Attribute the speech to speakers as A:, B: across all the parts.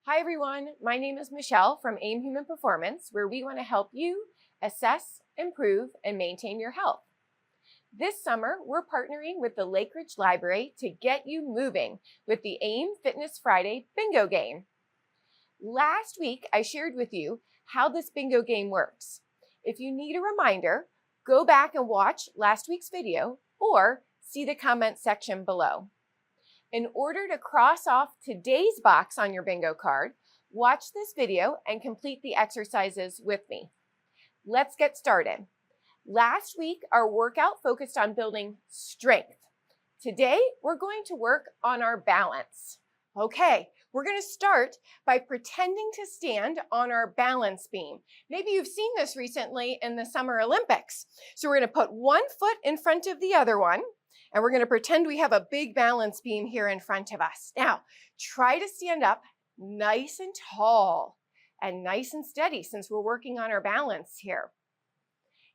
A: Hi everyone, my name is Michelle from AIM Human Performance, where we want to help you assess, improve, and maintain your health. This summer, we're partnering with the Lake Ridge Library to get you moving with the AIM Fitness Friday bingo game. Last week, I shared with you how this bingo game works. If you need a reminder, go back and watch last week's video or see the comment section below. In order to cross off today's box on your bingo card, watch this video and complete the exercises with me. Let's get started. Last week, our workout focused on building strength. Today, we're going to work on our balance. Okay, we're going to start by pretending to stand on our balance beam. Maybe you've seen this recently in the Summer Olympics. So we're going to put one foot in front of the other one, and we're going to pretend we have a big balance beam here in front of us. Now, try to stand up nice and tall and nice and steady since we're working on our balance here.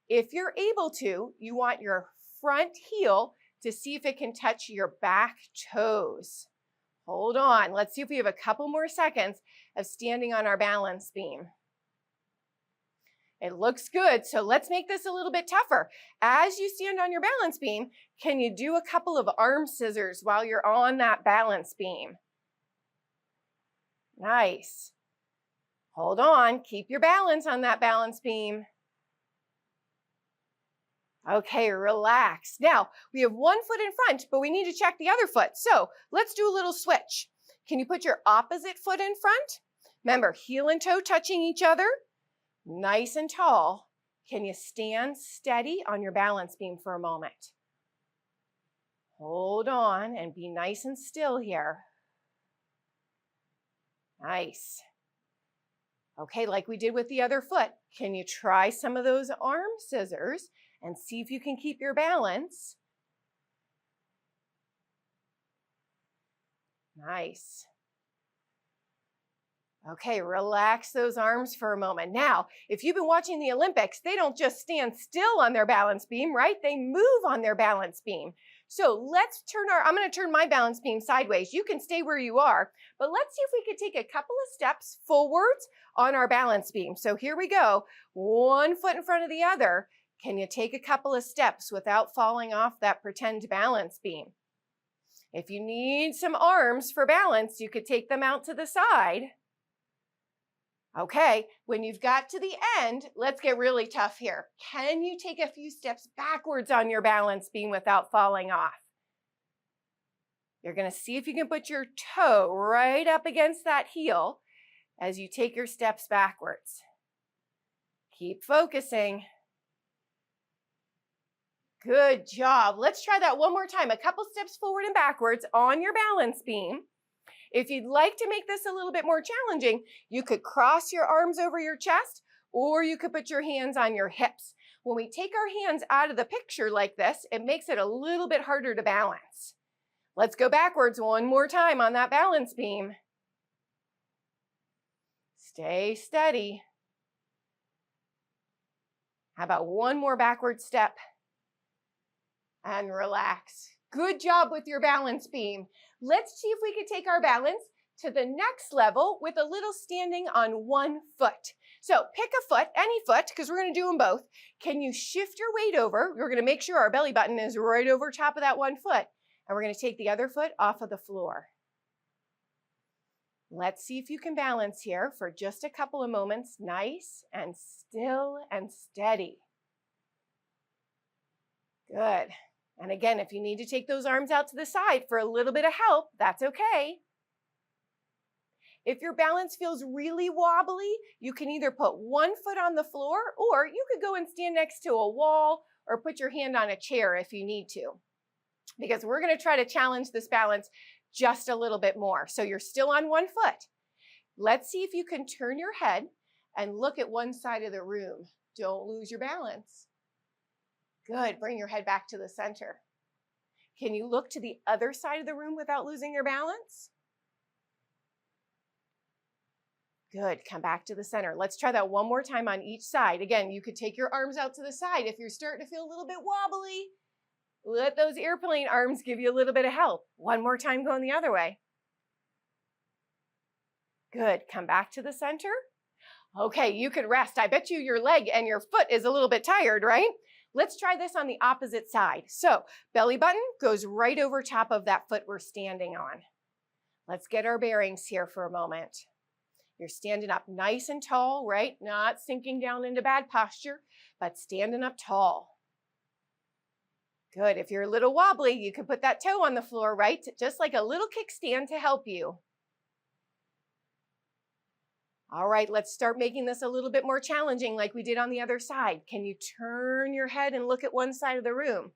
A: If you're able to, you want your front heel to see if it can touch your back toes. Hold on. Let's see if we have a couple more seconds of standing on our balance beam. It looks good, so let's make this a little bit tougher. As you stand on your balance beam, can you do a couple of arm scissors while you're on that balance beam? Nice. Hold on, keep your balance on that balance beam. Okay, relax. Now, we have one foot in front, but we need to check the other foot. So let's do a little switch. Can you put your opposite foot in front? Remember, heel and toe touching each other. Nice and tall. Can you stand steady on your balance beam for a moment? Hold on and be nice and still here. Nice. Okay, like we did with the other foot, can you try some of those arm scissors and see if you can keep your balance? Nice. Okay, relax those arms for a moment. Now, if you've been watching the Olympics, they don't just stand still on their balance beam, right? They move on their balance beam. So I'm going to turn my balance beam sideways. You can stay where you are, but let's see if we could take a couple of steps forwards on our balance beam. So here we go. One foot in front of the other. Can you take a couple of steps without falling off that pretend balance beam? If you need some arms for balance, you could take them out to the side. Okay, when you've got to the end, let's get really tough here. Can you take a few steps backwards on your balance beam without falling off? You're going to see if you can put your toe right up against that heel as you take your steps backwards. Keep focusing. Good job. Let's try that one more time. A couple steps forward and backwards on your balance beam. If you'd like to make this a little bit more challenging, you could cross your arms over your chest, or you could put your hands on your hips. When we take our hands out of the picture like this, it makes it a little bit harder to balance. Let's go backwards one more time on that balance beam. Stay steady. How about one more backward step? And relax. Good job with your balance beam. Let's see if we could take our balance to the next level with a little standing on one foot. So pick a foot, any foot, because we're going to do them both. Can you shift your weight over? We're going to make sure our belly button is right over top of that one foot. And we're going to take the other foot off of the floor. Let's see if you can balance here for just a couple of moments. Nice and still and steady. Good. And again, if you need to take those arms out to the side for a little bit of help, that's okay. If your balance feels really wobbly, you can either put one foot on the floor, or you could go and stand next to a wall or put your hand on a chair if you need to. Because we're going to try to challenge this balance just a little bit more. So you're still on one foot. Let's see if you can turn your head and look at one side of the room. Don't lose your balance. Good. Bring your head back to the center. Can you look to the other side of the room without losing your balance? Good. Come back to the center. Let's try that one more time on each side. Again, you could take your arms out to the side. If you're starting to feel a little bit wobbly, let those airplane arms give you a little bit of help. One more time going the other way. Good. Come back to the center. Okay, you can rest. I bet you your leg and your foot is a little bit tired, right? Let's try this on the opposite side. So belly button goes right over top of that foot we're standing on. Let's get our bearings here for a moment. You're standing up nice and tall, right? Not sinking down into bad posture, but standing up tall. Good. If you're a little wobbly, you can put that toe on the floor, right? Just like a little kickstand to help you. All right, let's start making this a little bit more challenging like we did on the other side. Can you turn your head and look at one side of the room?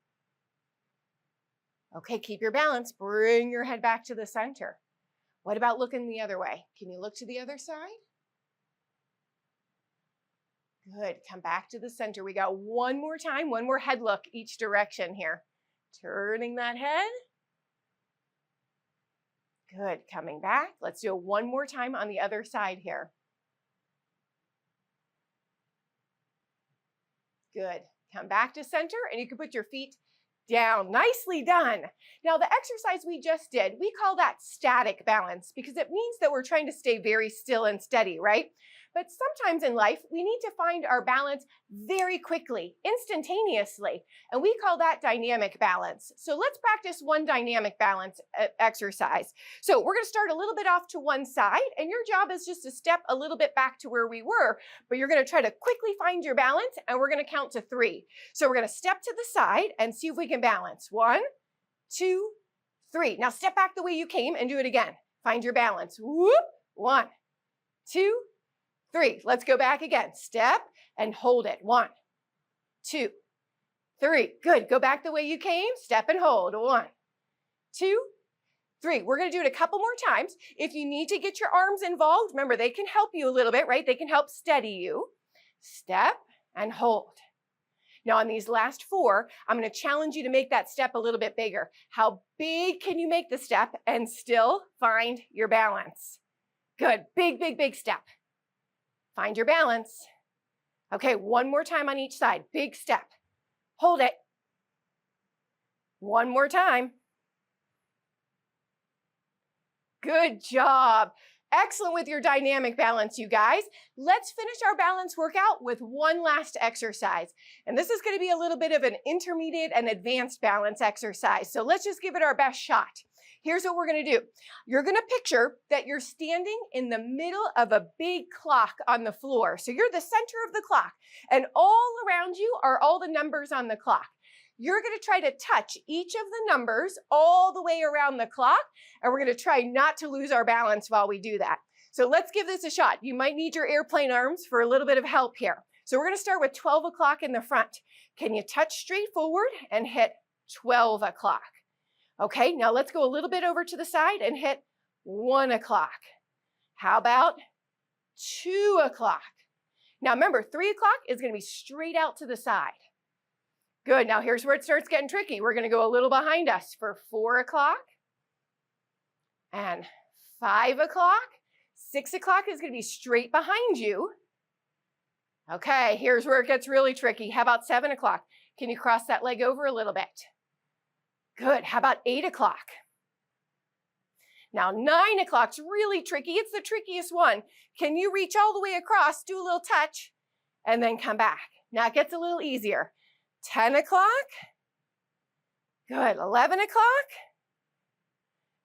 A: Okay, keep your balance. Bring your head back to the center. What about looking the other way? Can you look to the other side? Good. Come back to the center. We got one more time, one more head look each direction here. Turning that head. Good. Coming back. Let's do it one more time on the other side here. Good. Come back to center, and you can put your feet down. Nicely done. Now, the exercise we just did, we call that static balance because it means that we're trying to stay very still and steady, right? But sometimes in life, we need to find our balance very quickly, instantaneously, and we call that dynamic balance. So let's practice one dynamic balance exercise. So we're going to start a little bit off to one side, and your job is just to step a little bit back to where we were, but you're going to try to quickly find your balance, and we're going to count to 3. So we're going to step to the side and see if we can balance. 1, 2, 3. Now step back the way you came and do it again. Find your balance. Whoop. 1, 2, 3. Let's go back again. Step and hold it. 1, 2, 3. Good. Go back the way you came. Step and hold. 1, 2, 3. We're going to do it a couple more times. If you need to get your arms involved, remember they can help you a little bit, right? They can help steady you. Step and hold. Now on these last 4, I'm going to challenge you to make that step a little bit bigger. How big can you make the step and still find your balance? Good. Big, big, big step. Find your balance. Okay, one more time on each side. Big step. Hold it. One more time. Good job. Excellent with your dynamic balance, you guys. Let's finish our balance workout with one last exercise. And this is going to be a little bit of an intermediate and advanced balance exercise. So let's just give it our best shot. Here's what we're going to do. You're going to picture that you're standing in the middle of a big clock on the floor. So you're the center of the clock, and all around you are all the numbers on the clock. You're going to try to touch each of the numbers all the way around the clock, and we're going to try not to lose our balance while we do that. So let's give this a shot. You might need your airplane arms for a little bit of help here. So we're going to start with 12 o'clock in the front. Can you touch straight forward and hit 12 o'clock? Okay, now let's go a little bit over to the side and hit 1 o'clock. How about 2 o'clock? Now remember, 3 o'clock is going to be straight out to the side. Good, now here's where it starts getting tricky. We're going to go a little behind us for 4 o'clock and 5 o'clock. 6 o'clock is going to be straight behind you. Okay, here's where it gets really tricky. How about 7 o'clock? Can you cross that leg over a little bit? Good. How about 8 o'clock? Now 9 o'clock's really tricky. It's the trickiest one. Can you reach all the way across, do a little touch, and then come back? Now it gets a little easier. 10 o'clock. Good. 11 o'clock.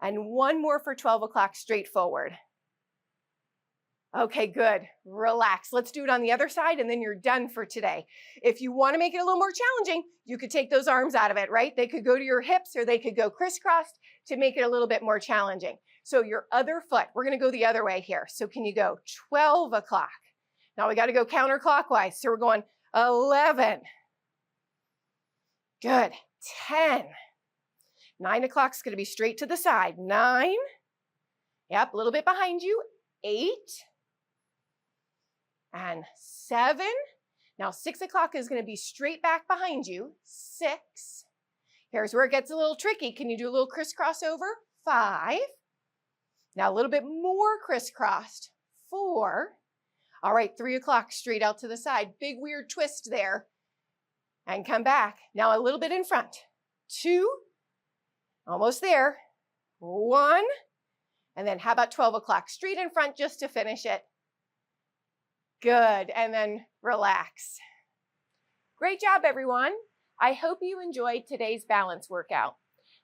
A: And one more for 12 o'clock straight forward. Okay, good. Relax. Let's do it on the other side, and then you're done for today. If you want to make it a little more challenging, you could take those arms out of it, right? They could go to your hips, or they could go crisscrossed to make it a little bit more challenging. So your other foot, we're going to go the other way here. So can you go 12 o'clock? Now we got to go counterclockwise. So we're going 11. Good. 10. 9 o'clock's going to be straight to the side. 9. Yep, a little bit behind you. 8. And 7. Now 6 o'clock is going to be straight back behind you. 6. Here's where it gets a little tricky. Can you do a little crisscross over? 5. Now a little bit more crisscrossed. 4. All right, 3 o'clock straight out to the side. Big weird twist there. And come back. Now a little bit in front. 2. Almost there. 1. And then how about 12 o'clock? Straight in front just to finish it. Good, and then relax. Great job, everyone. I hope you enjoyed today's balance workout.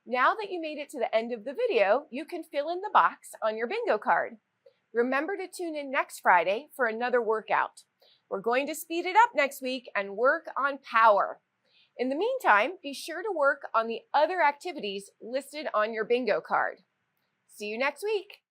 A: Now that you made it to the end of the video, you can fill in the box on your bingo card. Remember to tune in next Friday for another workout. We're going to speed it up next week and work on power. In the meantime, be sure to work on the other activities listed on your bingo card. See you next week.